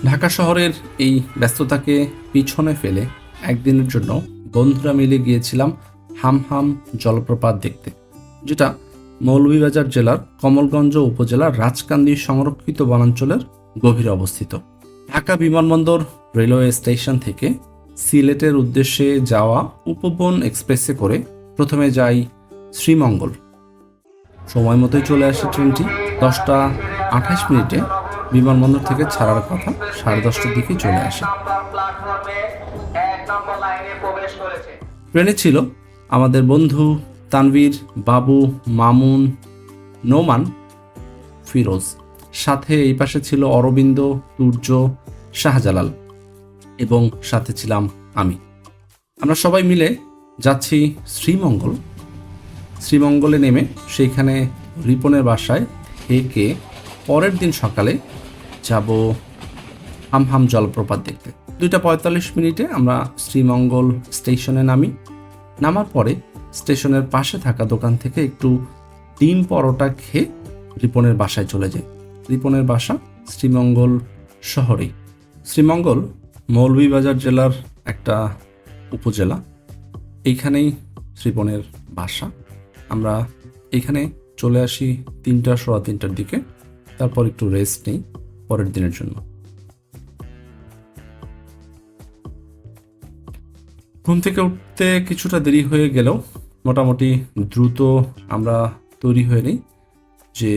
ঢাকা শহরের এই ব্যস্ততাকে পিছনে ফেলে একদিনের জন্য বন্ধুরা মিলে গিয়েছিলাম হামহাম জলপ্রপাত দেখতে, যেটা মৌলভীবাজার জেলার কমলগঞ্জ উপজেলার রাজকান্দি সংরক্ষিত বনাঞ্চলের গভীরে অবস্থিত। ঢাকা বিমানবন্দর রেলওয়ে স্টেশন থেকে সিলেটের উদ্দেশ্যে যাওয়া উপবন এক্সপ্রেসে করে প্রথমে যাই শ্রীমঙ্গল। সময় মতোই চলে আসে ট্রেনটি। 10টা 28 বিমানবন্দর থেকে ছাড়ার কথা, 10:30টার দিকে চলে আসে। ট্রেনে ছিল আমাদের বন্ধু তানভীর, বাবু, মামুন, নোমান, ফিরোজ। সাথে এই পাশে ছিল অরবিন্দ, সূর্য, শাহজালাল এবং সাথে ছিলাম আমি। আমরা সবাই মিলে যাচ্ছি শ্রীমঙ্গল। শ্রীমঙ্গলে নেমে সেইখানে রিপনের বাসায় থেকে পরের দিন সকালে যাব হামহাম জলপ্রপাত দেখতে। 2:45 আমরা শ্রীমঙ্গল স্টেশনে নামি। নামার পরে স্টেশনের পাশে থাকা দোকান থেকে একটু ডিম পরোটা খেয়ে রিপনের বাসায় চলে যাই। রিপনের বাসা শ্রীমঙ্গল শহরেই। শ্রীমঙ্গল মৌলভীবাজার জেলার একটা উপজেলা। এইখানেই রিপনের বাসা। আমরা এখানে চলে আসি 3টা-3:15 দিকে। তারপর একটু রেস্ট নেই পরের দিনের জন্য। ঘুম থেকে উঠতে কিছুটা দেরি হয়ে গেলেও মোটামুটি দ্রুত আমরা তৈরি হয়ে নিই যে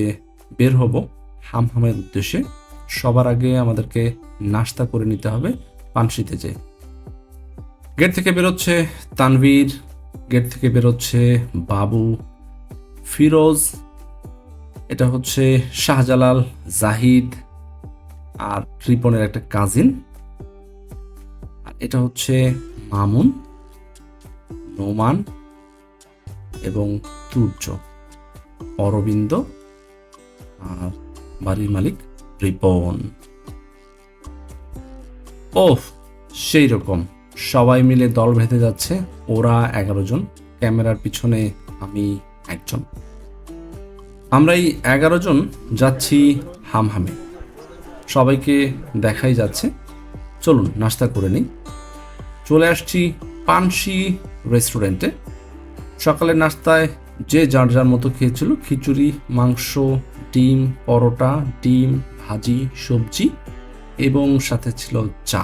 বের হব হামহামের উদ্দেশ্যে। সবার আগে আমাদেরকে নাস্তা করে নিতে হবে পানশিতে যেয়ে। গেট থেকে বেরোচ্ছে তানভীর, গেট থেকে বেরোচ্ছে বাবু, ফিরোজ, এটা হচ্ছে শাহজালাল, জাহিদ আর রিপনের একটা কাজিন, আর এটা হচ্ছে মামুন, নোমান এবং সূর্য, অরবিন্দ আর বাড়ির মালিক রিপন। ওহ, সেই রকম সবাই মিলে দল বেঁধে যাচ্ছে। ওরা 11 জন, ক্যামেরার পিছনে আমি একজন। আমরা এই 11 জন যাচ্ছি হামহামে। সবাইকে দেখাই যাচ্ছে। চলুন নাস্তা করে নিই। চলে আসছি পানশি রেস্টুরেন্টে। সকালের নাস্তায় যে যার যার মতো খেয়েছিল খিচুড়ি, মাংস, ডিম পরোটা, ডিম ভাজি, সবজি এবং সাথে ছিল চা।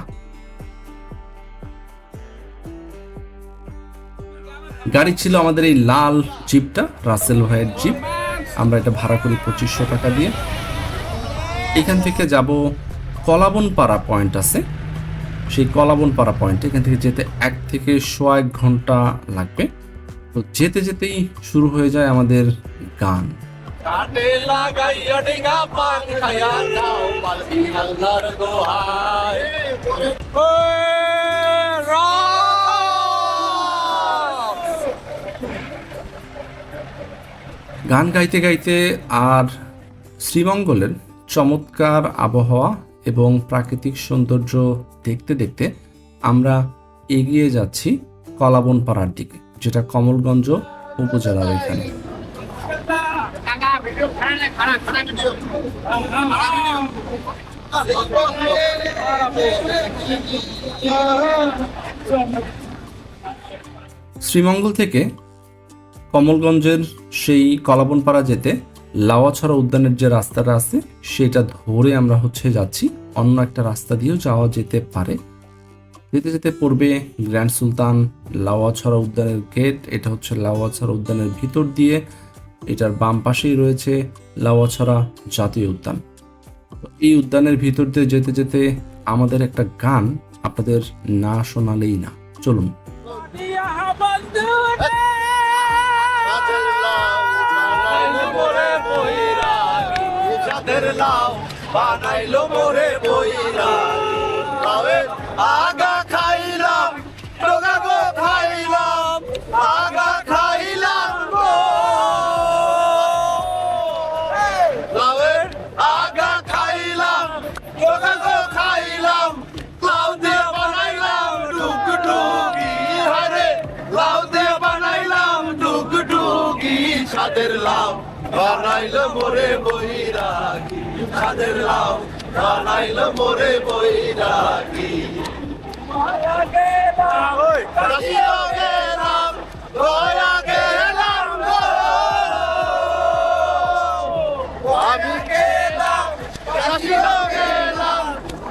গাড়ি ছিল আমাদের এই লাল জিপটা, রাসেল ভাইয়ের জিপ। আমরা এটা ভাড়া করি 2500 টাকা দিয়ে। এখান থেকে যাব কলাবনপাড়া পয়েন্ট আছে, সেই কলাবনপাড়া পয়েন্টে এখান থেকে যেতে 1 থেকে 1.5 ঘন্টা লাগবে। তো যেতে যেতেই শুরু হয়ে যায় আমাদের গান। গান গাইতে গাইতে আর শ্রীমঙ্গলের চমৎকার আবহাওয়া এবং প্রাকৃতিক সৌন্দর্য দেখতে দেখতে আমরা এগিয়ে যাচ্ছি কলাবনপাড়ার দিকে, যেটা কমলগঞ্জ উপজেলার এখানে। শ্রীমঙ্গল থেকে কমলগঞ্জের সেই কলাবনপাড়া যেতে লাওয়াছড়া উদ্যানের যে রাস্তাটা আছে সেটা ধরে আমরা যাচ্ছি। অন্য একটা রাস্তা দিয়েও যাওয়া যেতে পারে। যেতে যেতে পড়বে গ্র্যান্ড সুলতান লাওয়াছড়া উদ্যানের গেট। এটা হচ্ছে লাওয়াছড়া উদ্যানের ভিতর দিয়ে, এটার বাম পাশেই রয়েছে লাওয়াছড়া জাতীয় উদ্যান। এই উদ্যানের ভিতর দিয়ে যেতে যেতে আমাদের একটা গান আপনাদের না শোনালেই না। চলুন। বানাইলো মোরে বইরা আগা খাইলাম ডোগা গো খাইলাম আগা খাইলাম গো লাউয়ের আগা খাইলাম ডোগা গো খাইলাম লাউ দিয়ে বানাইলাম ডুগডুগি হারে লাউ দিয়ে বানাইলাম ডুগডুগি সাদের লাউ বানাইলো মোরে বইরা সাদের লাউ বানাইলো মোরে বৈরাগী মায়া গেলাম কাশিও গেলাম দয়া গেলাম গো আমি গেলাম কাশিও গেলাম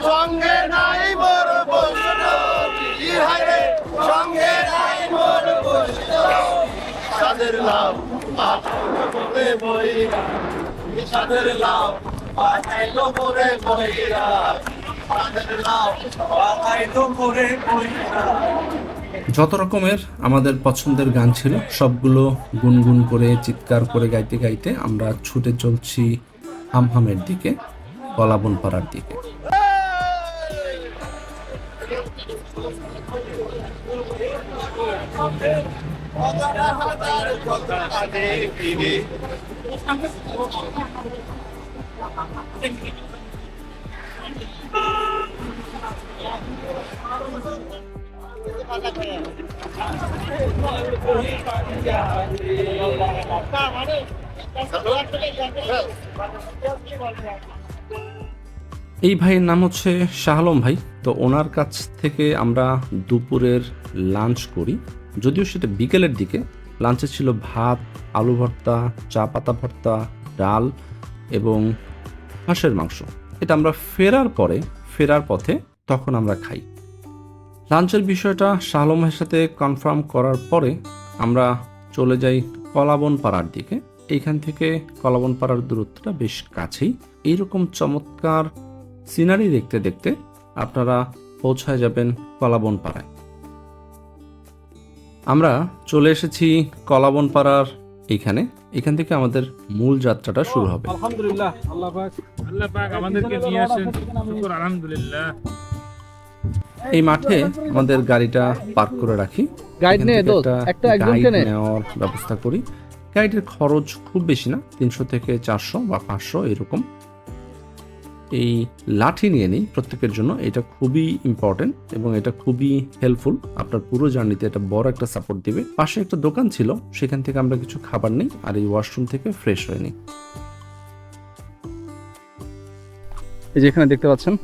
সঙ্গে নাই মোর বৈষ্ণবী হায়রে সঙ্গে নাই মোর বৈষ্ণবী সাদের লাউ বানাইলো মোরে বৈরাগী সাদের লাউ বানাইলো মোরে বৈরাগী সাদের লাউ বানাইলো মোরে বৈরাগী। যত রকমের আমাদের পছন্দের গান ছিল সবগুলো গুনগুন করে চিৎকার করে গাইতে গাইতে আমরা ছুটে চলছি হামহামের দিকে, কলাবনপাড়ার দিকে। এই ভাইয়ের নাম হচ্ছে শাহ আলম ভাই। তো ওনার কাছ থেকে আমরা দুপুরের লাঞ্চ করি, যদিও সেটা বিকেলের দিকে। লাঞ্চে ছিল ভাত, আলু ভর্তা, চা পাতা ভর্তা, ডাল এবং হাঁসের মাংস। এটা আমরা ফেরার পথে তখন আমরা খাই। লাঞ্চের বিষয়টা শাহ আলম ভাইয়ের সাথে কনফার্ম করার পরে আমরা চলে যাই কলাবনপাড়ার দিকে। এইখান থেকে কলাবনপাড়ার দূরত্বটা বেশ কাছেই। এইরকম চমৎকার সিনারি দেখতে দেখতে আপনারা পৌঁছায় যাবেন কলাবনপাড়ায়। আমরা চলে এসেছি কলাবনপাড়ার এখান থেকে আমাদের মূল যাত্রাটা শুরু হবে। আলহামদুলিল্লাহ, আল্লাহ পাক আমাদেরকে নিয়ে আসেন, শুকর আলহামদুলিল্লাহ। এই মাঠে আমাদের গাড়িটা পার্ক করে রাখি, গাইড এখান নিয়ে থেকে দোস্ত, একটা একজন গাইড কেনে। নেওয়ার ব্যবস্থা করি। গাইডের খরচ খুব বেশি না, 300 থেকে 400 বা 500 এরকম। এই লাঠি নিয়ে নিই প্রত্যেকের জন্য, এটা খুবই ইম্পর্টেন্ট এবং এটা খুবই হেল্পফুল আপনার পুরো জার্নিতে। এটা বড় একটা সাপোর্ট দিবে। পাশে একটা দোকান ছিল, সেখান থেকে আমরা কিছু খাবার নিই আর এই ওয়াশরুম থেকে ফ্রেশ হয়ে নিই। এই যে এখানে দেখতে পাচ্ছেন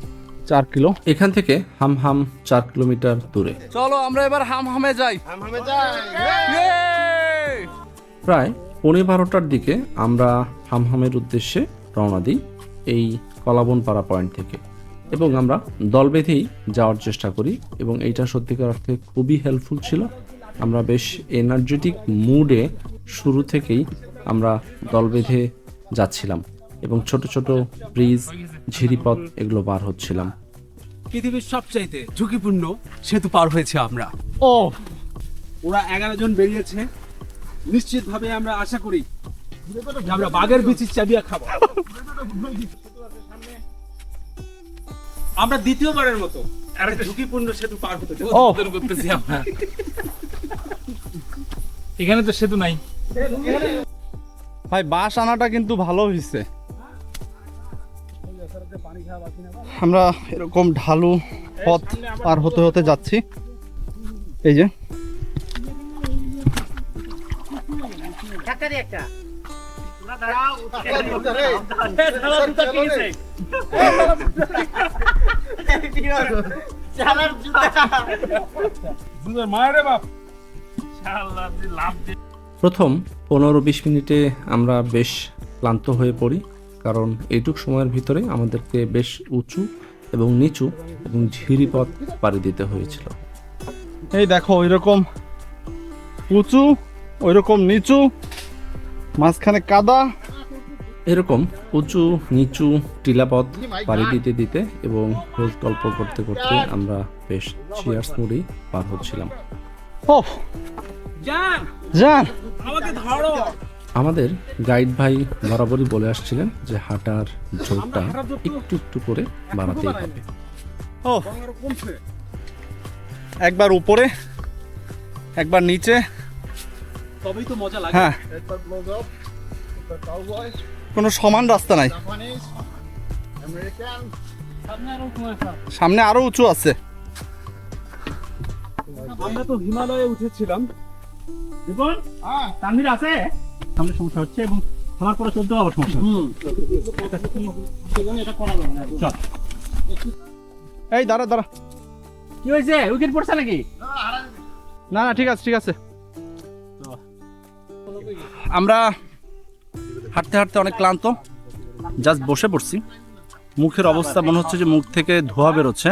4 কিলো। এখান থেকে হামহাম 4 কিলোমিটার দূরে। চলো আমরা এবার হামহামে যাই। প্রায় 12:15টার দিকে আমরা হামহামের উদ্দেশ্যে রওনা দিই এই কলাবনপাড়া পয়েন্ট থেকে, এবং আমরা দল বেঁধেই যাওয়ার চেষ্টা করি এবং এইটা সত্যিকার অর্থে খুবই হেল্পফুল ছিল। আমরা বেশ এনার্জেটিক মুডে শুরু থেকেই আমরা দল বেঁধে যাচ্ছিলাম এবং ছোট ছোট ব্রিজ, ঝিরিপথ এগুলো পার হচ্ছিলাম। পৃথিবীর সবচাইতে ঝুঁকিপূর্ণ সেতু পার হয়েছে আমরা। ও ওরা 11 জন বেরিয়েছে। নিশ্চিতভাবে আমরা আশা করি যে আমরা বাঘের বিচির চাবিয়া খাবো। আমরা দ্বিতীয়বারের মতো একটা ঝুঁকিপূর্ণ সেতু পার হতে করতেছি আমরা। এখানে তো সেতু নাই। ভাই বাস আনাটা কিন্তু ভালো হয়েছে। আমরা এরকম ঢালু পথ পার হতে হতে যাচ্ছি। এই যে মায়েরে বাপ। প্রথম 15-20 মিনিটে আমরা বেশ ক্লান্ত হয়ে পড়ি, কারণ এইটুক সময়ের ভিতরে আমাদেরকে বেশ উঁচু এবং নিচু এবং ঝিরিপথ পাড়ি দিতে হয়েছিল। এই দেখো ওইরকম উঁচু, ওইরকম নিচু, মাঝখানে কাদা। এরকম উঁচু নিচু টিলাপথ পাড়ি দিতে দিতে এবং খোঁজ গল্প করতে করতে আমরা বেশ চিয়ার্স মুড়ি পার হচ্ছিলাম। ও জান, জান, আমাকে ধরো। আমাদের গাইড ভাই বরাবরই বলে আসছিলেন যে হাঁটার ঝোঁকটা একটু একটু করে বাড়াতেই হবে। ও একবার উপরে একবার নিচে, তবেই তো মজা লাগে। হ্যাঁ কোনো সমান রাস্তা নাই, সামনে আরো উঁচু আছে। আমরা তো হিমালয়ে উঠেছিলাম। তানভীর আছে, সামনে সমস্যা হচ্ছে এবং আমার পরে চলতে হবে সমস্যা। চল। এই দাঁড়া দাঁড়া। কি হয়েছে, উইকেট পড়ছে নাকি? না না ঠিক আছে ঠিক আছে। আমরা হাঁটতে হাঁটতে অনেক ক্লান্ত, জাস্ট বসে পড়ছি। মুখের অবস্থা মনে হচ্ছে যে মুখ থেকে ধোঁয়া বেরোচ্ছে।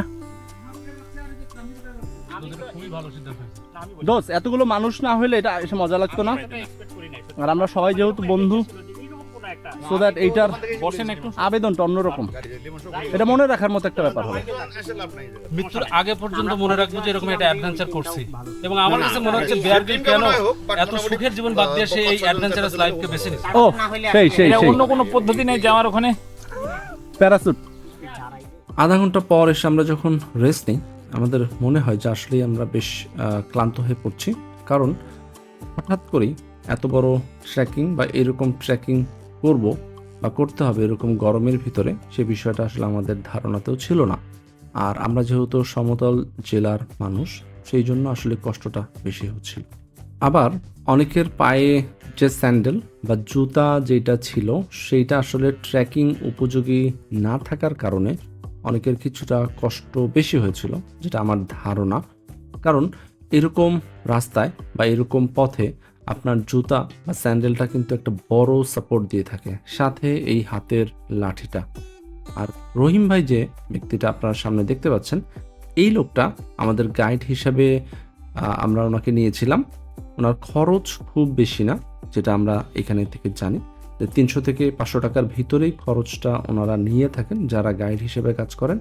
দোষ এতগুলো মানুষ না হলে এটা এসে মজা লাগতো না। আর আমরা সবাই যেহেতু বন্ধু, সো দ্যাট এইটার আবেদনটা অন্যরকম। এটা মনে রাখার মতো একটা ব্যাপার হবে। মৃত্যুর আগে পর্যন্ত মনে রাখবো যে এরকম একটা অ্যাডভেঞ্চার করছি। এবং আমার কাছে মনে হচ্ছে বেয়ার গ্রিল কেন এত সুখের জীবন বাদ দিয়ে সে এই অ্যাডভেঞ্চারাস লাইফকে বেছে নিচ্ছে। ও সেই সেই এটা সেই অন্য কোনো পদ্ধতি নেই যাওয়ার ওখানে? প্যারাসুট। আধা ঘন্টা পর এসে আমরা যখন রেস্ট নিই, আমাদের মনে হয় যে আসলেই আমরা বেশ ক্লান্ত হয়ে পড়ছি। কারণ হঠাৎ করেই এত বড় ট্রেকিং বা এরকম ট্রেকিং করব বা করতে হবে এরকম গরমের ভিতরে, সে বিষয়টা আসলে আমাদের ধারণাতেও ছিল না। আর আমরা যেহেতু সমতল জেলার মানুষ, সেই জন্য আসলে কষ্টটা বেশি হচ্ছিল। আবার অনেকের পায়ে যে স্যান্ডেল বা জুতা যেটা ছিল সেইটা আসলে ট্রেকিং উপযোগী না থাকার কারণে অনেকের কিছুটা কষ্ট বেশি হয়েছিল, যেটা আমার ধারণা। কারণ এরকম রাস্তায় বা এরকম পথে আপনার জুতা বা স্যান্ডেলটা কিন্তু একটা বড় সাপোর্ট দিয়ে থাকে, সাথে এই হাতের লাঠিটা। আর রহিম ভাই যে ব্যক্তিটা আপনার সামনে দেখতে পাচ্ছেন, এই লোকটা আমাদের গাইড হিসাবে আমরা ওনাকে নিয়েছিলাম। ওনার খরচ খুব বেশি না, যেটা আমরা এখানে থেকে জানি যে 300 থেকে 500 টাকার ভিতরেই খরচটা ওনারা নিয়ে থাকেন যারা গাইড হিসেবে কাজ করেন।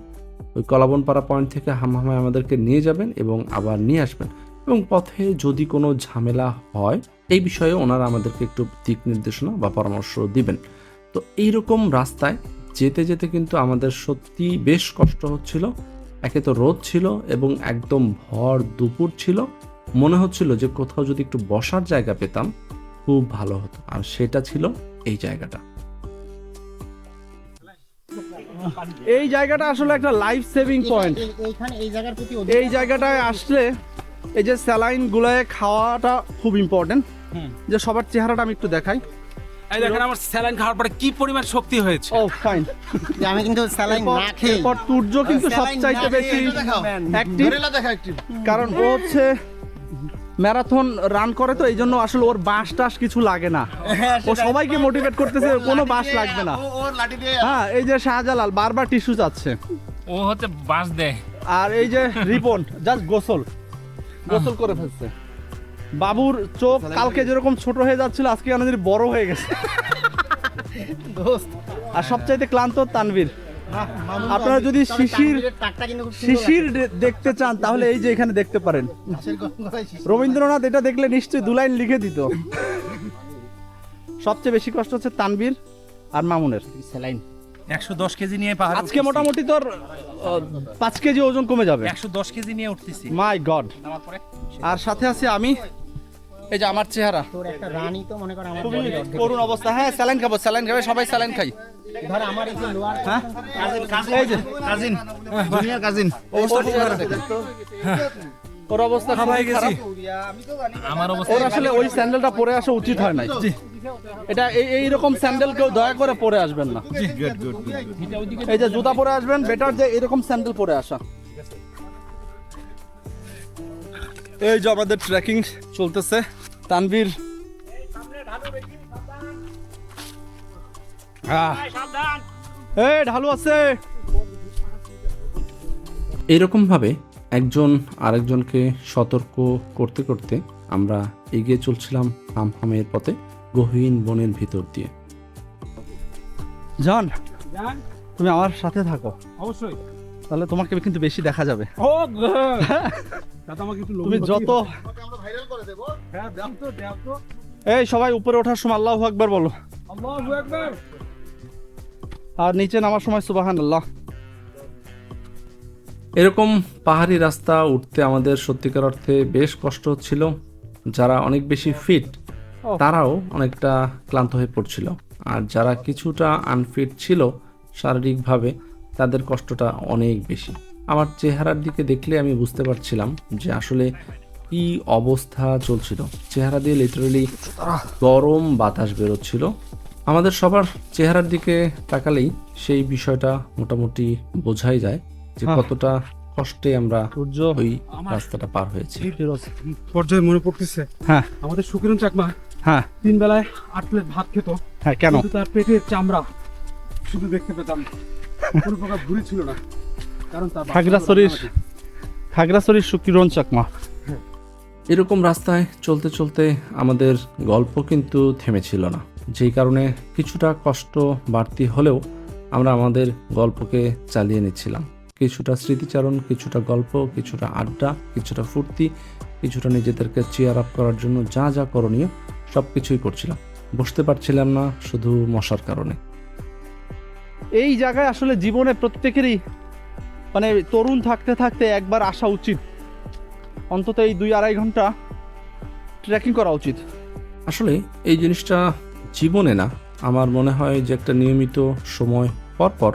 ওই কলাবনপাড়া পয়েন্ট থেকে হামহামায় আমাদেরকে নিয়ে যাবেন এবং আবার নিয়ে আসবেন। এবং পথে যদি কোনো ঝামেলা হয় এই বিষয়ে ওনারা আমাদেরকে একটু দিক নির্দেশনা বা পরামর্শ দিবেন। তো এইরকম রাস্তায় যেতে যেতে কিন্তু আমাদের সত্যি বেশ কষ্ট হচ্ছিল। একে তো রোদ ছিল এবং একদম ভর দুপুর ছিল, মনে হচ্ছিল যে কোথাও যদি একটু বসার জায়গা পেতাম খুব ভালো হতো, আর সেটা ছিল এই জায়গাটা। এই জায়গাটা আসলে একটা লাইফ সেভিং পয়েন্ট। এই জায়গাটায় আসলে এই যে স্যালাইন গুলায় খাওয়াটা খুব ইম্পর্টেন্ট। যে সবার চেহারাটা আমি একটু দেখাই। এই দেখেন আমার স্যালাইন খাওয়ার পরে কি পরিমাণ শক্তি হয়েছে। ও ফাইন। আমি কিন্তু স্যালাইন না খেয়ে এরপর তুর্য কিন্তু সবচাইতে বেশি অ্যাক্টিভ, কারণ ও হচ্ছে ম্যারাথন রান করে, তো এই জন্য আসলে ওর বাঁশ টাস কিছু লাগে না। ও সবাইকে মোটিভেট করতেছে কোনো বাঁশ লাগবে না। ওর লাঠি দিয়ে হ্যাঁ, এই যে শাহজালাল বারবার টিস্যু চাচ্ছে, ও হচ্ছে বাঁশ দেয়। আর এই যে রিপন জাস্ট গোসল করে ফেলছে। বাবুর চোখ কালকে যেরকম ছোট হয়ে যাচ্ছিল আজকে আমাদের বড় হয়ে গেছে। আর সবচাইতে ক্লান্ত তানভীর। আপনারা যদি শিশির দেখতে চান তাহলে এই যে এখানে দেখতে পারেন। রবীন্দ্রনাথ এটা দেখলে নিশ্চয়ই 2 লাইন লিখে দিত। সবচেয়ে বেশি কষ্ট হচ্ছে তানভীর আর মামুনের। স্যালাইন 110 কেজি নিয়ে পাহাড়ে আজকে মোটামুটি তোর 5 কেজি ওজন কমে যাবে। 110 কেজি নিয়ে উঠতেছি। মাই গড। আর সাথে আছি আমি, এই যে আমার চেহারা তোর একটা রানী তো মনে কর আমার খুবই করুণ অবস্থা। হ্যাঁ, স্যালাইন খাবো, স্যালাইন খাবে, সবাই স্যালাইন খাই। ধর আমার এই যে লোয়ার হ্যাঁ, এই যে কাজিন জুনিয়র কাজিন অবস্থা ওর অবস্থা খুবই খারাপ। আমার অবস্থা ওর আসলে ওই স্যান্ডেলটা পরে আসা উচিত হয় নাই। এটা এইরকম স্যান্ডেল কেউ দয়া করে পরে আসবেন না। এই যে জুতা পরে আসবেন, বেটার যে এরকম স্যান্ডেল পরে আসা। এই যে আমাদের ট্রেকিং চলতেছে। তানভীর এই ঢালু আছে। এরকমভাবে একজন আরেকজনকে সতর্ক করতে করতে আমরা এগিয়ে চলছিলাম হামহামের পথে গহীন বনের ভিতর দিয়ে। জান, তুমি আমার সাথে থাকো, অবশ্যই। তাহলে তোমাকে কিন্তু বেশি দেখা যাবে। ও দাদা আমাকে একটু তুমি যত আমরা ভাইরাল করে দেব। হ্যাঁ দাও তো। এই সবাই উপরে ওঠার সময় আল্লাহু আকবার বলো, আল্লাহু আকবার। আর নিচে নামার সময় সুবহানাল্লাহ। এরকম পাহাড়ি রাস্তা উঠতে আমাদের সত্যিকার অর্থে বেশ কষ্ট হচ্ছিল। যারা অনেক বেশি ফিট তারাও অনেকটা ক্লান্ত হয়ে পড়ছিল, আর যারা কিছুটা আনফিট ছিল শারীরিকভাবে তাদের কষ্টটা অনেক বেশি। আমার চেহারার দিকে দেখলে আমি বুঝতে পারছিলাম যে আসলে কি অবস্থা চলছিল। চেহারা দিয়ে লিটারালি গরম বাতাস বেরোচ্ছিল, আমাদের সবার চেহারার দিকে তাকালেই সেই বিষয়টা মোটামুটি বোঝাই যায় যে কতটা কষ্টে আমরা সূর্য ওই রাস্তাটা পার হয়েছি। ফিরোজ, পর্যায়ে মনে পড়তেছে হ্যাঁ আমাদের সুকিরণ চাকমা হ্যাঁ 3 বেলায় 8 প্লেট ভাত খেত, হ্যাঁ, কেন? কিন্তু তার পেটের চামড়া শুধু দেখতে পেতাম, কোনো প্রকার ভুঁড়ি ছিল না, কারণ তার খাগড়াছড়ির সুকিরণ চাকমা। এরকম রাস্তায় চলতে চলতে আমাদের গল্প কিন্তু থেমেছিল না, যেই কারণে কিছুটা কষ্ট বাড়তি হলেও আমরা আমাদের গল্পকে চালিয়ে নিচ্ছিলাম। কিছুটা স্মৃতিচারণ, কিছুটা গল্প, কিছুটা আড্ডা, কিছুটা ফুর্তি, কিছুটা নিজেদেরকে চেয়ার আপ করার জন্য যা যা করণীয় সব কিছুই করছিলাম। বসতে পারছিলাম না শুধু মশার কারণে। এই জায়গায় আসলে জীবনে প্রত্যেকেরই মানে তরুণ থাকতে থাকতে একবার আসা উচিত, অন্তত এই 2-2.5 ঘন্টা ট্রেকিং করা উচিত। আসলে এই জিনিসটা জীবনে না, আমার মনে হয় যে একটা নিয়মিত সময় পর পর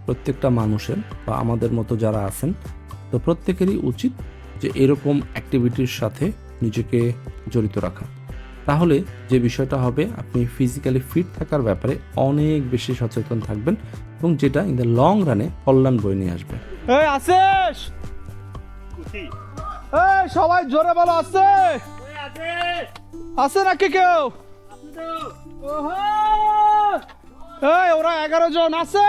প্রত্যেকটা মানুষের বা আমাদের মতো যারা আছেন তো প্রত্যেকেরই উচিত যে এরকম অ্যাক্টিভিটির সাথে নিজেকে জড়িত রাখা। তাহলে যে বিষয়টা হবে, আপনি ফিজিক্যালি ফিট থাকার ব্যাপারে অনেক বেশি সচেতন থাকবেন এবং যেটা ইন দ্য লং রানে কল্যাণ বয়ে নিয়ে আসবে। এই আছিস? এই সবাই জোরে বলো, আছে আছে নাকি কেউ? এই ওরা 11 জন আছে।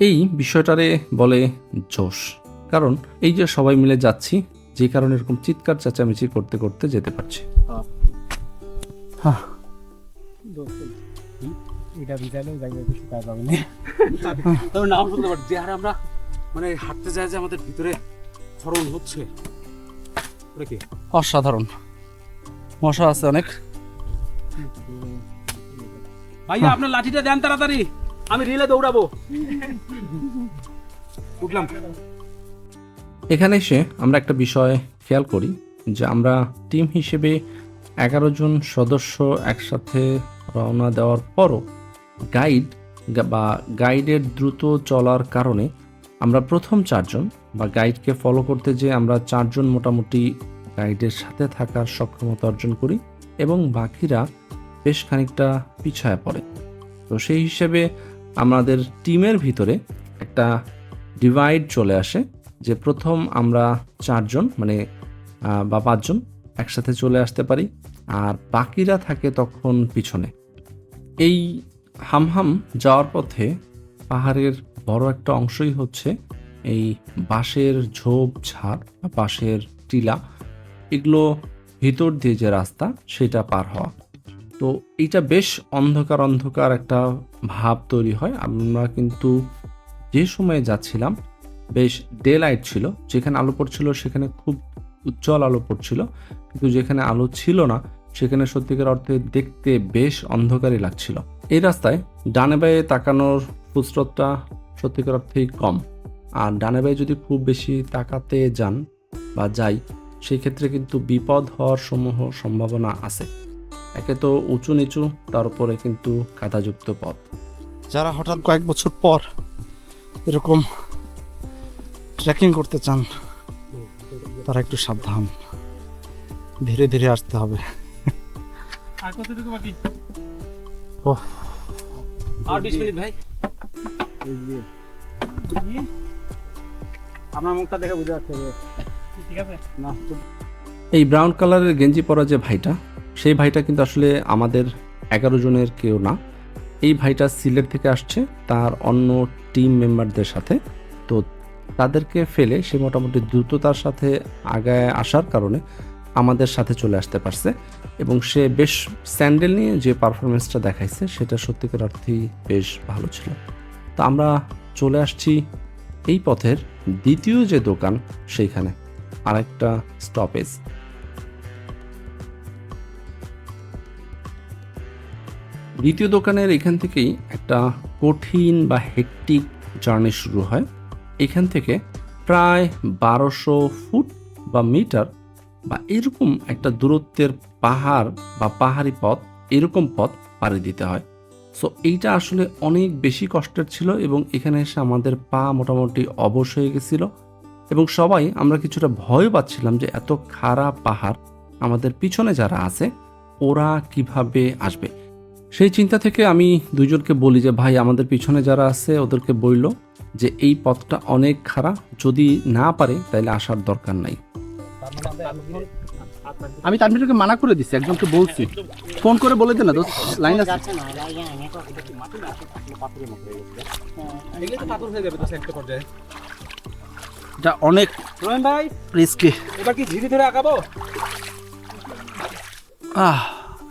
এই বিষয়টারে বলে জোশ, কারণ এই যে সবাই মিলে যাচ্ছি, যে কারণে এরকম চিৎকার চেঁচামেচি করতে করতে যেতে পারছি। এটা ভিজালেও যাইবে, কিছু কাজ হবে না। তবে নাম শুনতে পারি যে হারে আমরা মানে হাঁটতে যাই যে আমাদের ভিতরে ক্ষরণ হচ্ছে, ওটা কি অসাধারণ, মশা আছে অনেক। ভাইয়া আপনার লাঠিটা দেন তাড়াতাড়ি, আমি রিলে দৌড়াবো। উঠলাম। এখানে এসে আমরা একটা বিষয় খেয়াল করি যে আমরা টিম হিসেবে 11 জন সদস্য একসাথে রওনা দেওয়ার পরও গাইডের দ্রুত চলার কারণে আমরা প্রথম 4 জন বা গাইডকে ফলো করতে যে আমরা 4 জন মোটামুটি গাইডের সাথে থাকার সক্ষমতা অর্জন করি এবং বাকিরা বেশ খানিকটা পিছায় পড়ে। তো সেই হিসেবে আমাদের টিমের ভিতরে একটা ডিভাইড চলে আসে যে প্রথম আমরা 4 জন মানে বা 5 জন একসাথে চলে আসতে পারি, আর বাকিরা থাকে তখন পিছনে। এই হামহাম যাওয়ার পথে পাহাড়ের বড় একটা অংশই হচ্ছে এই বাঁশের ঝোপ ঝাড় বা বাঁশের টিলা, এগুলো ভিতর দিয়ে যে রাস্তা সেটা পার হওয়া। তো এইটা বেশ অন্ধকার একটা ভাব তৈরি হয়। আমরা কিন্তু যে সময়ে যাচ্ছিলাম বেশ ডে লাইট ছিল, যেখানে আলো পড়ছিল সেখানে খুব উজ্জ্বল আলো পড়ছিল, কিন্তু যেখানে আলো ছিল না সেখানে সত্যিকার অর্থে দেখতে বেশ অন্ধকারই লাগছিল। এই রাস্তায় ডানে বাঁয়ে তাকানোর ফুসরতটা সত্যিকার অর্থেই কম, আর ডানে বাঁয়ে যদি খুব বেশি তাকাতে যান বা যাই সেই ক্ষেত্রে কিন্তু বিপদ হওয়ার সমূহ সম্ভাবনা আছে। একে তো উঁচু নিচু, তার উপরে কিন্তু কাদাযুক্ত পথ। যারা হঠাৎ কয়েক বছর পর এরকম ট্রেকিং করতে চান তারা একটু সাবধান, ধীরে ধীরে আসতে হবে। আর কতটুকু বাকি? ওহ, আর 20 মিনিট ভাই। আমার মুখটা দেখে বুঝে যাচ্ছে যে ঠিক আছে না। এই ব্রাউন কালারের গেঞ্জি পরা যে ভাইটা, সেই ভাইটা কিন্তু আসলে আমাদের 11 জনের কেউ না। এই ভাইটা সিলেট থেকে আসছে তার অন্য টিম মেম্বারদের সাথে, তো তাদেরকে ফেলে সে মোটামুটি দ্রুততার সাথে আগায় আসার কারণে আমাদের সাথে চলে আসতে পারছে এবং সে বেশ স্যান্ডেল নিয়ে যে পারফরমেন্সটা দেখাইছে সেটা সত্যিকার অর্থেই বেশ ভালো ছিল। তো আমরা চলে আসছি এই পথের দ্বিতীয় যে দোকান সেইখানে, আরেকটা স্টপেজ। দ্বিতীয় দোকানের এখান থেকেই একটা কঠিন বা হেক্টিক জার্নি শুরু হয়। এখান থেকে প্রায় 1200 ফুট বা মিটার বা এরকম একটা দূরত্বের পাহাড় বা পাহাড়ি পথ, এরকম পথ পাড়ি দিতে হয়। সো এইটা আসলে অনেক বেশি কষ্টের ছিল এবং এখানে এসে আমাদের পা মোটামুটি অবশ হয়ে গেছিল এবং সবাই আমরা কিছুটা ভয় পাচ্ছিলাম যে এত খাড়া পাহাড় আমাদের পিছনে যারা আছে ওরা কিভাবে আসবে। সেই চিন্তা থেকে আমি দুইজনকে বলি যে ভাই আমাদের পিছনে যারা আছে ওদেরকে বলল যে এই পথটা অনেক খারাপ, যদি না পারে তাহলে আসার দরকার নাই। আমি তানভীরকে মানা করে দিচ্ছি, একজনকে বলছি ফোন করে বলে দে না দোস্ত, লাইন আছে। এটা অনেক ভাই রিস্কি। এবার কি ধীরে ধীরে আগাবো?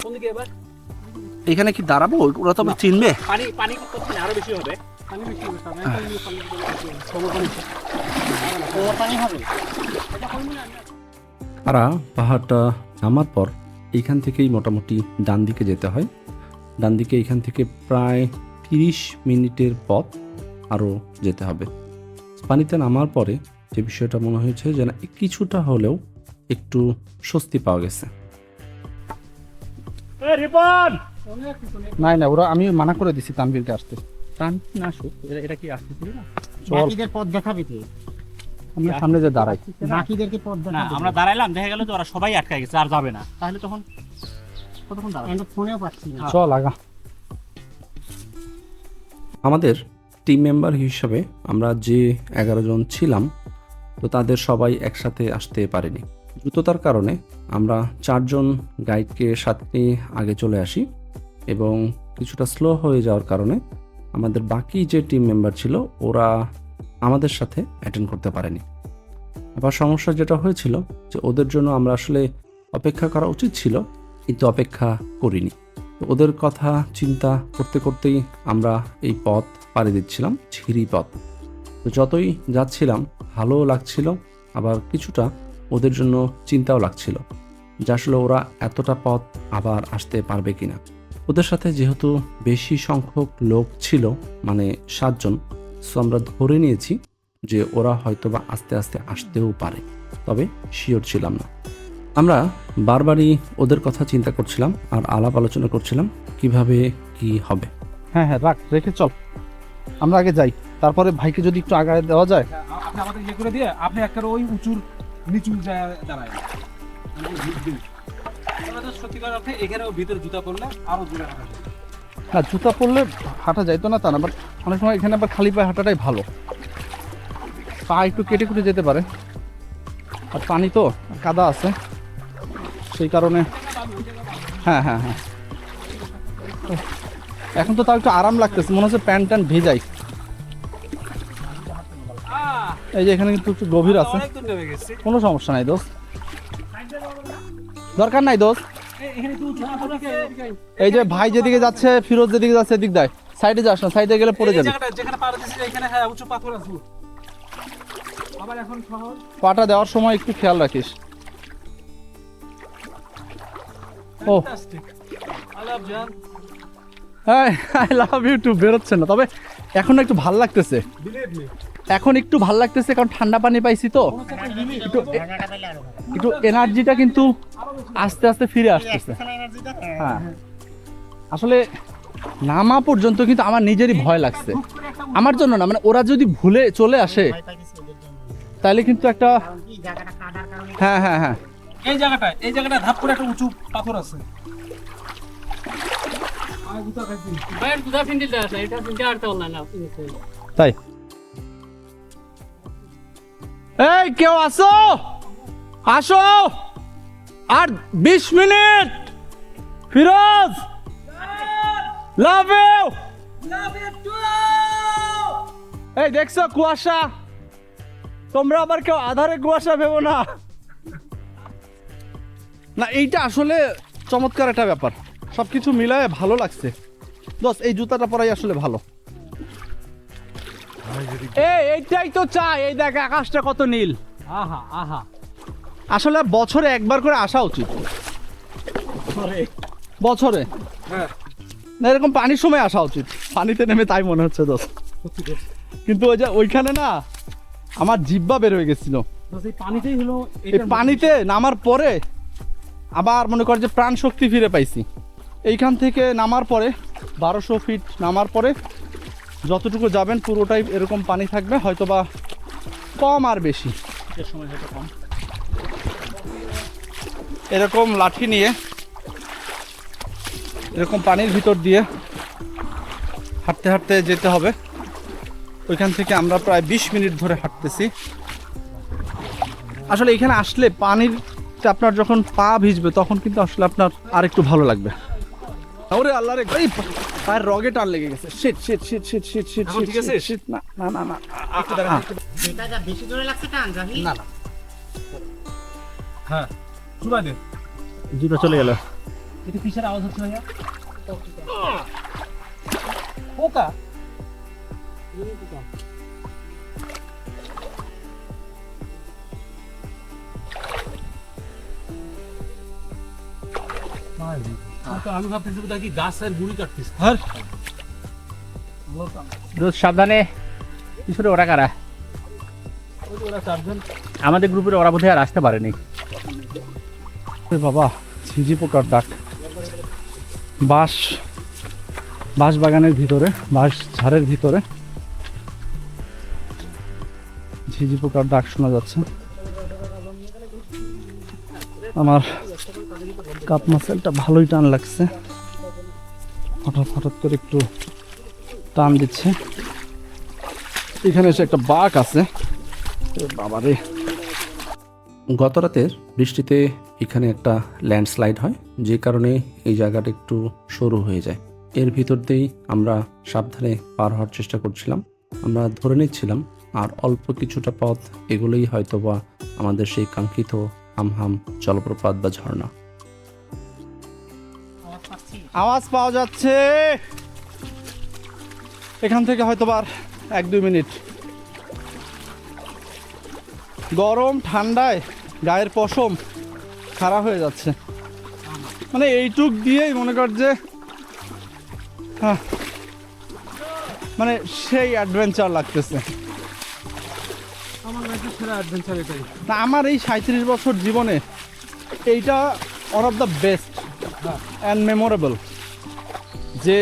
কোন দিকে এবার? এখানে কি দাঁড়াবো? ওরা তো আবার চিনবে। পানি পানি করতে আরো বেশি হবে। পানি বেশি হবে, পানি হবে। তারা পাহাড়টা নামার পর এইখান থেকেই মোটামুটি ডান দিকে যেতে হয়। ডান দিকে এইখান থেকে প্রায় 30 মিনিটের পথ আরও যেতে হবে। পানিতে নামার পরে যে বিষয়টা মনে হয়েছে যে না কিছুটা হলেও একটু স্বস্তি পাওয়া গেছে। নাই না, ওরা আমি মানা করে দিছি তানভীরকে আসতে। তানভীর না আসুক, এটা কি আসতেছিল না? বাকিদের পথ দেখাবি তুই, আমরা সামনে যে দাঁড়াই। বাকিদেরকে পথ না দেখাবি। আমরা দাঁড়াইলাম, দেখা গেল যে ওরা সবাই আটকে গেছে আর যাবে না, তাহলে তখন কতক্ষণ দাঁড়াবো? আমি তো ফোনেও পাচ্ছি না। চল আগা। আমাদের টিম মেম্বার হিসাবে আমরা যে 11 জন ছিলাম, তো তাদের সবাই একসাথে আসতে পারেনি। দ্রুততার কারণে আমরা 4 জন গাইডকে সাথে নিয়ে আগে চলে আসি এবং কিছুটা স্লো হয়ে যাওয়ার কারণে আমাদের বাকি যে টিম মেম্বার ছিল ওরা আমাদের সাথে অ্যাটেন্ড করতে পারেনি। আবার সমস্যা যেটা হয়েছিল যে ওদের জন্য আমরা আসলে অপেক্ষা করা উচিত ছিল, কিন্তু অপেক্ষা করিনি। তো ওদের কথা চিন্তা করতে করতেই আমরা এই পথ পাড়ি দিচ্ছিলাম, ঝিরি পথ। তো যতই যাচ্ছিলাম ভালো লাগছিল, আবার কিছুটা ওদের জন্য চিন্তাও লাগছিল যে আসলে ওরা এতটা পথ আবার আসতে পারবে কিনা। ওদের সাথে যেহেতু বেশি সংখ্যক লোক ছিল, মানে 7 জন, সো আমরা ধরে নিয়েছি যে ওরা হয়তোবা আস্তে আস্তে আসতেও পারে, তবে শিওর ছিলাম না। আমরা বারবারই ওদের কথা চিন্তা করছিলাম আর আলাপ আলোচনা করছিলাম কিভাবে কি হবে। হ্যাঁ হ্যাঁ রাখ, রেখে চল, আমরা আগে যাই, তারপরে ভাইকে যদি একটু আগায় দেওয়া যায়। আপনি আমাদের ইয়ে করে দিয়ে আপনি একটা ওই উঁচুর নিচু দাঁড়ায়। সত্যিকার অর্থে এখানেও ভিতরে জুতা পরলে আরো দূরে হাঁটা যায়। না জুতা পরলে হাঁটা যাইতো না তা না, বাট অনেক সময় এখানে আবার খালি পায়ে হাঁটাটাই ভালো, পা একটু কেটে কুটে যেতে পারে। আর পানি তো কাদা আছে, সেই কারণে। হ্যাঁ হ্যাঁ হ্যাঁ, এখন তো তাও একটু আরাম লাগতেছে, মনে হচ্ছে প্যান্ট ট্যান্ট ভেজাই। এই যে এখানে কিন্তু একটু গভীর আছে, অনেক দূর নেমে গেছি। কোনো সমস্যা নাই দোস্ত, দরকার নাই দোস্ত। এই যে ভাই যেদিকে যাচ্ছে, ফিরোজ যেদিকে যাচ্ছে, এদিক দেয়, সাইডে যাস না, সাইডে গেলে পড়ে এই যাবে। জায়গাটা যেখানে পাড়া দিয়েছি এখানে হ্যাঁ উঁচু পাথর আছে। আবার এখন সহজ পাটা দেওয়ার সময় একটু খেয়াল রাখিস। ও আলাপ জান, হ্যাঁ আই লাভ ইউ টু বেরোচ্ছে না, তবে এখন একটু ভাল লাগতেছে, এখন একটু ভাল লাগতেছে, কারণ ঠান্ডা পানি পাইছি তো, একটু এনার্জিটা কিন্তু আস্তে আস্তে ফিরে আসতেছে। হ্যাঁ আসলে নামা পর্যন্ত কিন্তু আমার নিজেরই ভয় লাগছে, আমার জন্য না, মানে ওরা যদি ভুলে চলে আসে তাহলে কিন্তু একটা। হ্যাঁ হ্যাঁ হ্যাঁ, এই জায়গাটা ধাপ করে একটা উঁচু পাথর আছে। তাই এই কেউ আসো, আসো, আর 20 মিনিট। Firoz love you. এই দেখছো কুয়াশা, তোমরা আবার কেউ আধারে কুয়াশা ভেবো না। না এইটা আসলে চমৎকার একটা ব্যাপার, সবকিছু মিলায় ভালো লাগছে দোস্ত। এই জুতাটা পরাই আসলে ভালো। এইটাই তো চাই, এই দেখ আকাশটা কত নীল। আহা আহা, আসলে বছরে একবার করে আসা উচিত, বছরে না এরকম পানির সময় আসা উচিত। পানিতে নেমে তাই মনে হচ্ছে দোস্ত, কিন্তু ওই যে ওইখানে না আমার জিব্বা বের হয়ে গেছিল। এই পানিতেই হলো এই পানিতে নামার পরে আবার মনে কর যে প্রাণ শক্তি ফিরে পাইছি। এইখান থেকে নামার পরে 1200 ফিট নামার পরে যতটুকু যাবেন পুরোটাই এরকম পানি থাকবে, হয়তোবা কম আর বেশি সময় হয়তো কম। এরকম লাঠি নিয়ে এরকম পানির ভিতর দিয়ে হাঁটতে হাঁটতে যেতে হবে। ওইখান থেকে আমরা প্রায় 20 মিনিট ধরে হাঁটতেছি। আসলে এখানে আসলে পানির আপনার যখন পা ভিজবে তখন কিন্তু আসলে আপনার আর একটু ভালো লাগবে। ওরে আল্লাহ রে, এই পায়ের রগে টান লেগে গেছে। Shit shit shit shit shit shit এখন ঠিক আছে? শিট। না না না না, এটা যা বেশি জোরে লাগছে টান জাহিদ। না না, হ্যাঁ চুলা দে। জুতা চলে গেল। এটা কিসের আওয়াজ হচ্ছে ভাইয়া? পোকা। আমি ভাবতেছি বোধহয় কি গাছের গুড়ি কাটতেছে। সাবধানে পিছনে ওরা কারা? ওই যে ওরা চারজন। আমাদের গ্রুপের ওরা বোধহয় আর আসতে পারেনি। বাবা, ঝিঝি পোকার ডাক। বাঁশ বাগানের ভিতরে, বাঁশ ঝাড়ের ভিতরে ঝিঝি পোকার ডাক শোনা যাচ্ছে। আমার কাপ মাসেলটা ভালোই টান লাগছে, হঠাৎ হঠাৎ করে একটু টান দিচ্ছে। এখানে এসে একটা বাঘ আছে। বাবারে, গত রাতের বৃষ্টিতে এখানে একটা ল্যান্ডস্লাইড হয়, যে কারণে এই জায়গাটা একটু সরু হয়ে যায়। এর ভিতর দিয়েই আমরা সাবধানে পার হওয়ার চেষ্টা করছিলাম। আমরা ধরে নিচ্ছিলাম আর অল্প কিছুটা পথ এগুলোই হয়তোবা আমাদের সেই কাঙ্ক্ষিত হামহাম জলপ্রপাত বা ঝর্ণা। আওয়াজ পাওয়া যাচ্ছে। এখান থেকে হয়তো আর 1-2 মিনিট। গরম ঠান্ডায় গায়ের পশম খারাপ হয়ে যাচ্ছে। মানে এইটুক দিয়েই মনে কর যে মানে সেই অ্যাডভেঞ্চার লাগতেছে। আমার কাছে সেরা অ্যাডভেঞ্চার এটাই। না, আমার এই 37 বছর জীবনে এইটা one of the best and memorable. যে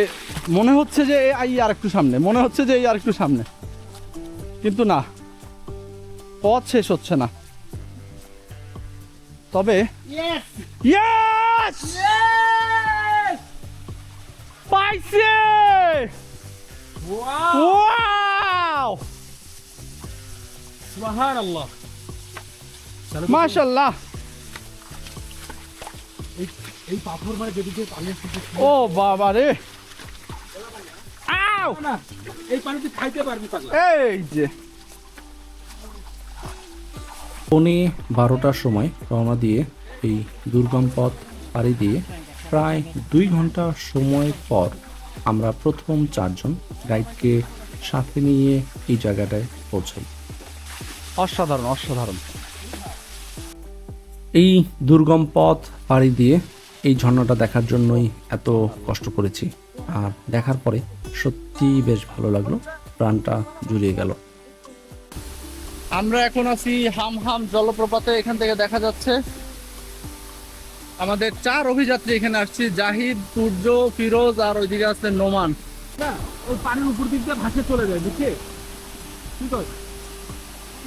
মনে হচ্ছে যে এই আর একটু সামনে, মনে হচ্ছে যে এই আর একটু সামনে, কিন্তু না, পথ শেষ হচ্ছে না। তবে Yes! পাইছে! Wow! সুবহানাল্লাহ। মাশাআল্লাহ। এই পাথর মানে যেদিকে পানি আসছে, ও বাবা রে, আউ! না এই পানিতে খাইতে পারবি পাগলা। এই যে 12:15 সময় রওনা দিয়ে এই দুর্গম পথ পাড়ি দিয়ে প্রায় 2 ঘন্টা সময় পর আমরা প্রথম 4 জন গাইডকে সাথে নিয়ে এই জায়গাটায় পৌঁছাই। অসাধারণ অসাধারণ। এই দুর্গম পথ পাড়ি দিয়ে এই ঝর্ণাটা দেখার জন্যই এত কষ্ট করেছি, আর দেখার পরে সত্যি বেশ ভালো লাগলো, প্রাণটা জুড়িয়ে গেল। আমরা এখন আছি হামহাম জলপ্রপাতে। এখান থেকে দেখা যাচ্ছে আমাদের 4 অভিযাত্রী এখানে আসছি, জাহিদ, সূর্য, ফিরোজ আর ওইদিকে আছে নোমান। না, ওই পানির উপর দিক দিয়ে ভাসে চলে যায়, বুঝছে? ঠিক আছে,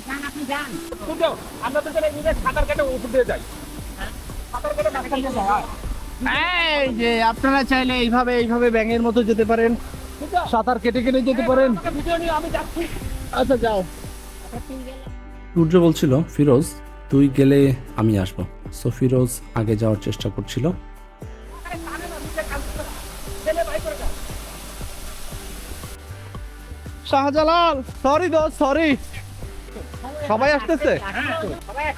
যান আপনি যান। বুঝছো? আমরা তো চলে নিজে সাঁতার কেটে উপর দিয়ে যাই। সাঁতার কেটে মাঝখান দিয়ে যাই। এই যে আপনারা চাইলে এইভাবে ব্যাঙের মতো যেতে পারেন, সাঁতার কেটে কেটে যেতে পারেন। ভিডিও নিয়ে আমি যাচ্ছি। আচ্ছা যাও। সূর্য বলছিল, ফিরোজ তুই গেলে আমি আসবো। সো ফিরোজ আগে যাওয়ার চেষ্টা করছিল। শাহজালাল, সরি দোস্ত, সরি। সবাই আসতেছে?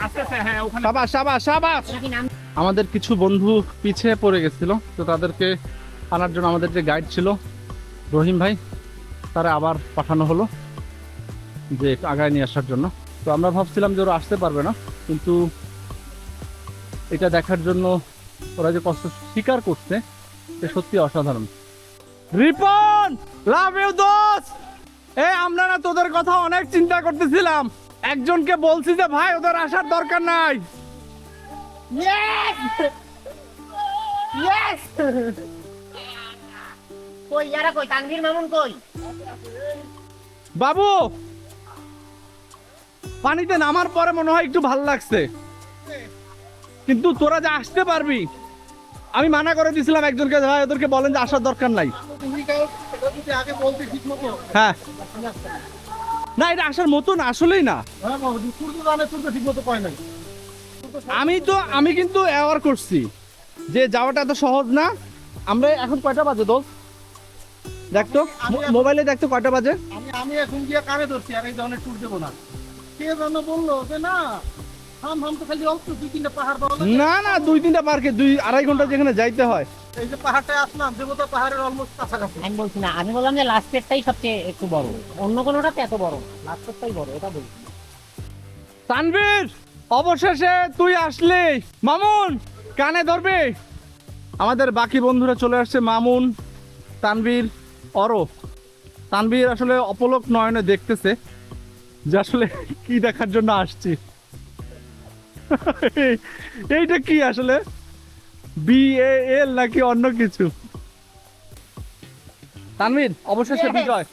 আস্তে হ্যাঁ, ওখানে সাবাস সাবাস সাবাস। আমাদের কিছু বন্ধু পিছিয়ে পড়ে গেছিল, তো তাদেরকে আনার জন্য আমাদের যে গাইড ছিল রহিম ভাই, তারা আবার পাঠানো হলো যে একটু আগায় নিয়ে আসার জন্য। তো আমরা ভাবছিলাম যে ওরা আসতে পারবে না, কিন্তু এটা দেখার জন্য ওরা যে কষ্ট স্বীকার করছে সে সত্যি অসাধারণ। রিপন, লাভ ইউ দোস্ত। আমরা না তোদের কথা অনেক চিন্তা করতেছিলাম, একজনকে বলছি যে ভাই ওদের আসার দরকার নাই। কই ইয়ারা কই তানভীর মামুন কই? বাবু, পানিতে নামার পরে মনে হয় একটু ভালো লাগছে, কিন্তু তোরা যে আসতে পারবি আমি মানা করে দিয়েছিলাম একজনকে, ভাই ওদেরকে বলেন যে আসার দরকার নাই। হ্যাঁ না, এটা আসার মতো না, আসলেই না। আমি কিন্তু অ্যাওয়ার করছি যে যাওয়াটা এত সহজ না। আমরা এখন কয়টা বাজে দোস্ত? দেখতো মোবাইলে, দেখতো কয়টা বাজে। আমি এখন গিয়ে কানে ধরছি আর এই ধরনের ট্যুর দেবো না। কে যেন বললো যে না হাম তো খালি অল্প 2-3টা পাহাড় পাওয়া যায়। না না, 2-3টা পার্কে 2-2.5 ঘন্টা যেখানে যাইতে হয়। এই যে পাহাড়টায় আসলাম, দেবতা পাহাড়ের অলমোস্ট কাছাকাছি। আমি বলছি না, আমি বললাম যে লাস্টেরটাই সবচেয়ে একটু বড়, অন্য কোনোটাতে এত বড়, লাস্টেরটাই বড়, এটা বলছি। তানভীর, অবশেষে তুই আসলি। মামুন কানে ধরবে। আমাদের বাকি বন্ধুরা চলে আসছে, মামুন, তানভীর, অরো। তানভীর আসলে অপলক নয়নে দেখতেছে যে আসলে কি দেখার জন্য আসছি। এইটা কি আসলে BAL নাকি অন্য কিছু? তানভীর অবশেষে বিজয়।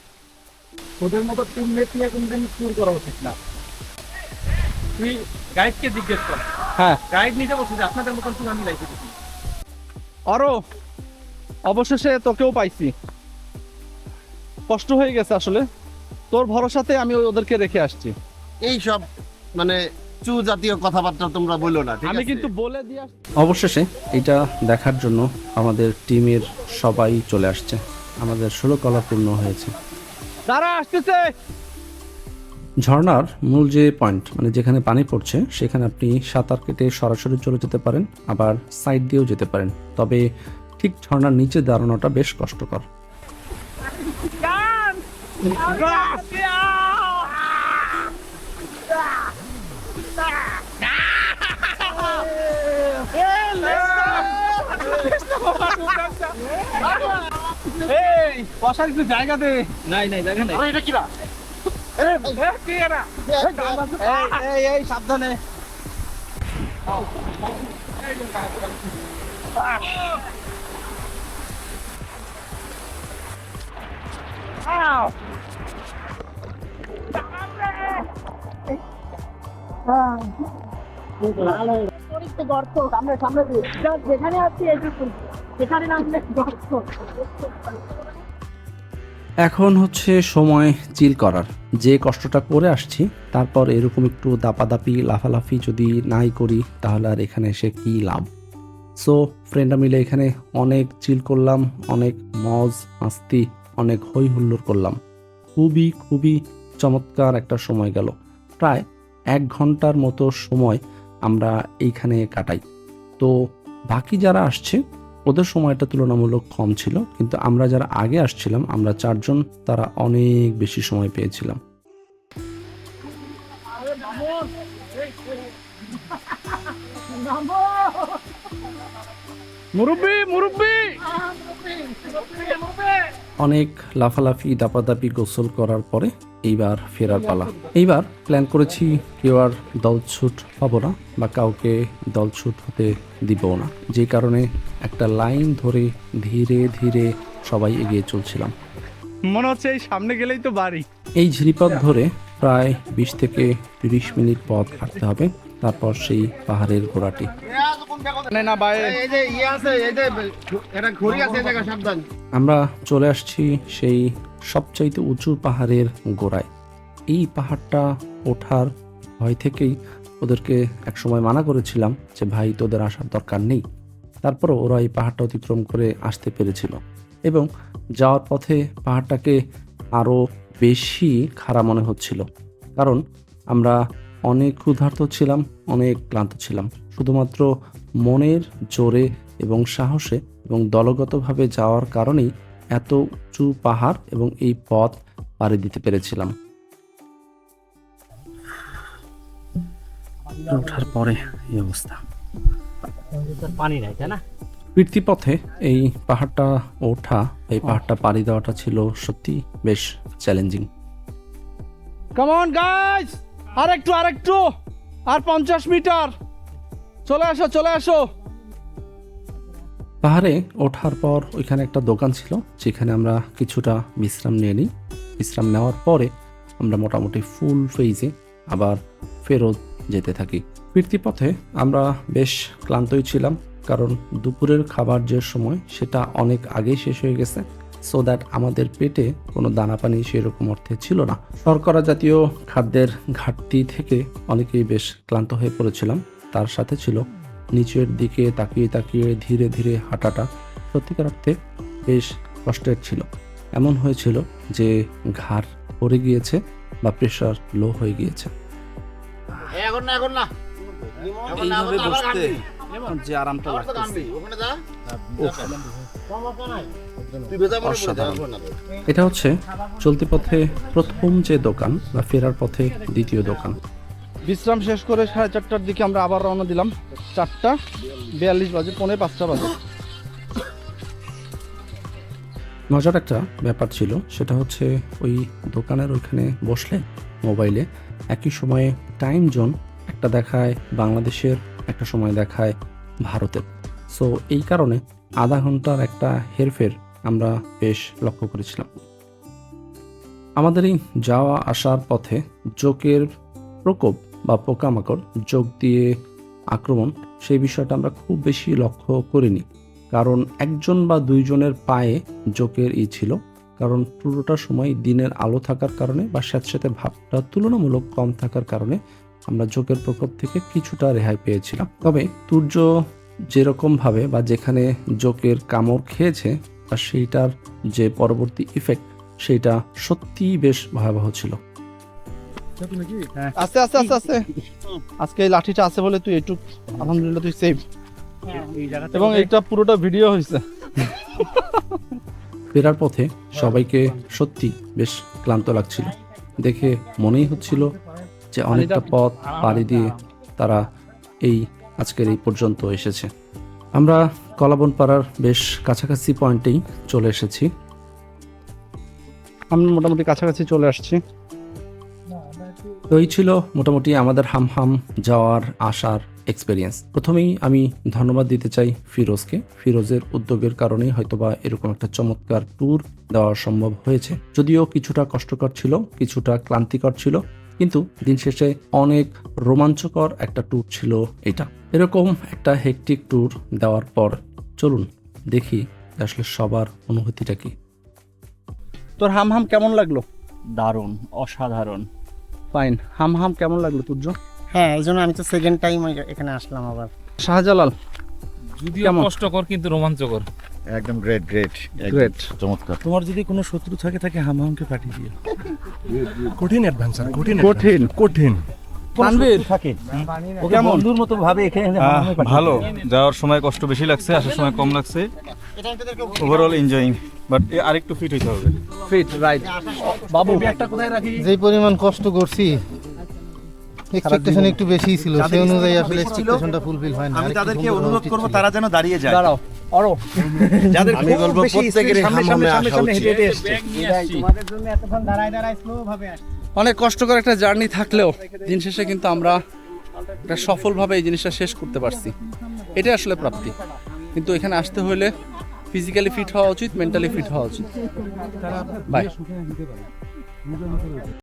ওদের মতো টিমমেট নিয়ে কোনদিন ট্যুর করা উচিত না। তুই গাইডকে জিজ্ঞেস কর, হ্যাঁ, গাইড নিজে বলছে যে আপনাদের মতন ট্যুর আমি লাইফে দেখি। অরো অবশেষে তোকেও পাইছি। কষ্ট হয়ে গেছে আসলে, তোর ভরসাতে আমি ওদেরকে রেখে আসছি। এই সব মানে চু জাতীয় কথাবার্তা তোমরা বলো না, ঠিক আমি আছে? কিন্তু বলে দিয়ে আসছি। অবশেষে এটা দেখার জন্য আমাদের টিমের সবাই চলে আসছে। আমাদের 16 কলা পূর্ণ হয়েছে। তারা আসতেছে। ঝর্ণার মূল যে পয়েন্ট, মানে যেখানে পানি পড়ছে, সেখানে আপনি সাঁতার কেটে সরাসরি চলে যেতে পারেন, আবার সাইড দিয়েও যেতে পারেন। তবে ঠিক ঝর্ণার নিচে দাঁড়ানোটা বেশ কষ্টকর। এই বসার একটু জায়গা দে। নাই জায়গা নেই। এটা কি না? এই সাবধানে। গর্ত সামনে সামনে যেখানে আছি সেখানে নামলে গর্ত। এখন হচ্ছে সময় চিল করার। যে কষ্টটা করে আসছি, তারপর এরকম একটু দাপাদাপি লাফালাফি যদি নাই করি, তাহলে আর এখানে এসে কি লাভ। সো ফ্রেন্ডরা মিলে এখানে অনেক চিল করলাম, অনেক মজ মাস্তি, অনেক হই হুল্লোড় করলাম। খুবই চমৎকার একটা সময় গেল। প্রায় 1 ঘন্টার মতো সময় আমরা এইখানে কাটাই। তো বাকি যারা আসছে ওদের সময়টা তুলনামূলক কম ছিল, কিন্তু আমরা যারা আগে আসছিলাম, আমরা 4 জন, তারা অনেক বেশি সময় পেয়েছিলাম। মুরব্বি অনেক লাফালাফি দাপাদাপি গোসল করার পরে এইবার ফেরার পালা। এইবার প্ল্যান করেছি কেউ আর দলছুট হব না, বা কাউকে দলছুট হতে দিব না। যে কারণে একটা লাইন ধরে ধীরে ধীরে সবাই এগিয়ে চলছিলাম। মনে হচ্ছে এই সামনে গেলেই তো বাড়ি। এই ঝিরিপথ ধরে প্রায় 20 থেকে 30 মিনিট পথ হাঁটতে হবে, তারপর সেই পাহাড়ের ঘোড়াটি। না ভাই, এই যে ইয়ে আছে, এই যে এটা ঘড়ি আছে, জায়গা সাবধান। আমরা চলে আসছি সেই সবচাইতে উঁচু পাহাড়ের গোড়ায়। এই পাহাড়টা ওঠার ভয় থেকেই ওদেরকে একসময় মানা করেছিলাম যে ভাই তোদের আসার দরকার নেই। তারপরও ওরা এই পাহাড়টা অতিক্রম করে আসতে পেরেছিল, এবং যাওয়ার পথে পাহাড়টাকে আরও বেশি খাড়া মনে হচ্ছিল, কারণ আমরা অনেক ক্ষুধার্ত ছিলাম, অনেক ক্লান্ত ছিলাম। শুধুমাত্র মনের জোরে এবং সাহসে এবং দলগতভাবে যাওয়ার কারণেই এত উঁচু পাহাড় এবং এই পথ পাড়ি দিতে পেরেছিলাম। ওঠার পরে এই অবস্থা। পানি নাই, তাই না? ফিরতি পথে এই পাহাড়টা ওঠা, এই পাহাড়টা পাড়ি দেওয়াটা ছিল সত্যি বেশ চ্যালেঞ্জিং। কাম অন গাইস, আরেকটু আর 50 মিটার। চলে আসো। পাহাড়ে ওঠার পর ওইখানে একটা দোকান ছিল, যেখানে আমরা কিছুটা বিশ্রাম নিয়ে নিই। বিশ্রাম নেওয়ার পরে আমরা মোটামুটি ফুল ফেজে আবার ফেরত যেতে থাকি। ফিরতি পথে আমরা বেশ ক্লান্তই ছিলাম, কারণ দুপুরের খাবার যে সময় সেটা অনেক আগেই শেষ হয়ে গেছে, সো দ্যাট আমাদের পেটে কোনো দানা পানি সেরকম অর্থে ছিল না। শর্করা জাতীয় খাদ্যের ঘাটতি থেকে অনেকেই বেশ ক্লান্ত হয়ে পড়েছিলাম। তার সাথে ছিল নিচের দিকে তাকিয়ে তাকিয়ে ধীরে ধীরে হাঁটাটা সত্যিকার অর্থে বেশ কষ্টের ছিল। এমন হয়েছিল যে ঘাড় পড়ে গিয়েছে বা প্রেশার লো হয়ে গিয়েছে। এইভাবে বসতে যে আরামটা লাগতেছে, অসাধারণ। এটা হচ্ছে চলতি পথে প্রথম যে দোকান বা ফেরার পথে দ্বিতীয় দোকান। বিশ্রাম শেষ করে 4:30টার দিকে আমরা আবার রওনা দিলাম। 4:42 বাজে, 4:45 বাজে। মজার একটা ব্যাপার ছিল, সেটা হচ্ছে ওই দোকানের ওইখানে বসলে মোবাইলে একই সময়ে টাইম জোন একটা দেখায় বাংলাদেশের, একটা সময় দেখায় ভারতের। সো এই কারণে আধা ঘন্টার একটা হেরফের আমরা বেশ লক্ষ্য করেছিলাম। আমাদের এই যাওয়া আসার পথে জোকের প্রকোপ বা পোকামাকড় যোগ দিয়ে আক্রমণ, সেই বিষয়টা আমরা খুব বেশি লক্ষ্য করিনি, কারণ একজন বা দুইজনের পায়ে জোকের ছিল। কারণ পুরোটা সময় দিনের আলো থাকার কারণে বা স্যাঁতস্যাঁতে ভাবটা তুলনামূলক কম থাকার কারণে আমরা জোকের প্রকোপ থেকে কিছুটা রেহাই পেয়েছিলাম। তবে তুর্য যেরকমভাবে বা যেখানে জোকের কামড় খেয়েছে বা সেইটার যে পরবর্তী ইফেক্ট, সেইটা সত্যিই বেশ ভয়াবহ ছিল। আস্তে আস্তে আস্তে আস্তে। আজকে এই লাঠিটা আছে বলে তুই একটু আলহামদুলিল্লাহ তুই সেভ, এবং এইটা পুরোটা ভিডিও হয়েছে। ফেরার পথে সবাইকে সত্যি বেশ ক্লান্ত লাগছিল। দেখে মনেই হচ্ছিল যে অনেকটা পথ পাড়ি দিয়ে তারা এই আজকের এই পর্যন্ত এসেছে। আমরা কলাবনপাড়ার বেশ কাছাকাছি পয়েন্টেই চলে এসেছি। আমরা মোটামুটি কাছাকাছি চলে আসছি। তো এই ছিল মোটামুটি আমাদের হামহাম যাওয়ার আসার এক্সপেরিয়েন্স। প্রথমেই আমি ধন্যবাদ দিতে চাই ফিরোজকে। ফিরোজের উদ্যোগের কারণেই হয়তোবা এরকম একটা চমৎকার ট্যুর দেওয়া সম্ভব হয়েছে। যদিও কিছুটা কষ্টকর ছিল, কিছুটা ক্লান্তিকর ছিল, কিন্তু দিন শেষে অনেক রোমাঞ্চকর একটা ট্যুর ছিল এটা। এরকম একটা হেকটিক ট্যুর দেওয়ার পর চলুন দেখি আসলে সবার অনুভূতিটা কি। তোর হামহাম কেমন লাগলো? দারুণ, অসাধারণ। ফাইন। হামহাম কেমন লাগলো তুর্য? হ্যাঁ, এই জন্য আমি তো সেকেন্ড টাইম এখানে আসলাম আবার। শাহজালাল যদিও কেমন? কষ্টকর কিন্তু রোমাঞ্চকর। একদম গ্রেট গ্রেট গ্রেট। চমৎকার। তোমার যদি কোনো শত্রু থাকে হামহামকে পাঠিয়ে দিও। কঠিন অ্যাডভেঞ্চার, কঠিন কঠিন কঠিন। তানভীর থাকে ওকে বন্ধুর মতো ভাবে এখানে ভালো। যাওয়ার সময় কষ্ট বেশি লাগছে, আসার সময় কম লাগছে। ওভারঅল এনজয়িং, বাট আরেকটু ফিট হইতে হবে। Fit, right. বাবু যে পরিমাণ কষ্ট করছি, এক্সপেকটেশন একটু বেশি ছিল, সেই অনুযায়ী আসলে এক্সপেকটেশনটা ফুলফিল হয় না। আমি তাদেরকে অনুরোধ করব তারা যেন দাঁড়িয়ে যায়। দাঁড়াও অরো, যাদের আমি বলবো প্রত্যেকেরই হামহামে আসা উচিত। তোমাদের জন্য এতক্ষণ দাঁড়ায় স্লো ভাবে আসছি। অনেক কষ্টকর একটা জার্নি থাকলেও দিন শেষে কিন্তু আমরা একটা সফলভাবে এই জিনিসটা শেষ করতে পারছি। এটা আসলে প্রাপ্তি। কিন্তু এখানে আসতে হলে ফিজিক্যালি ফিট হওয়া উচিত, মেন্টালি ফিট হওয়া উচিত। বাই।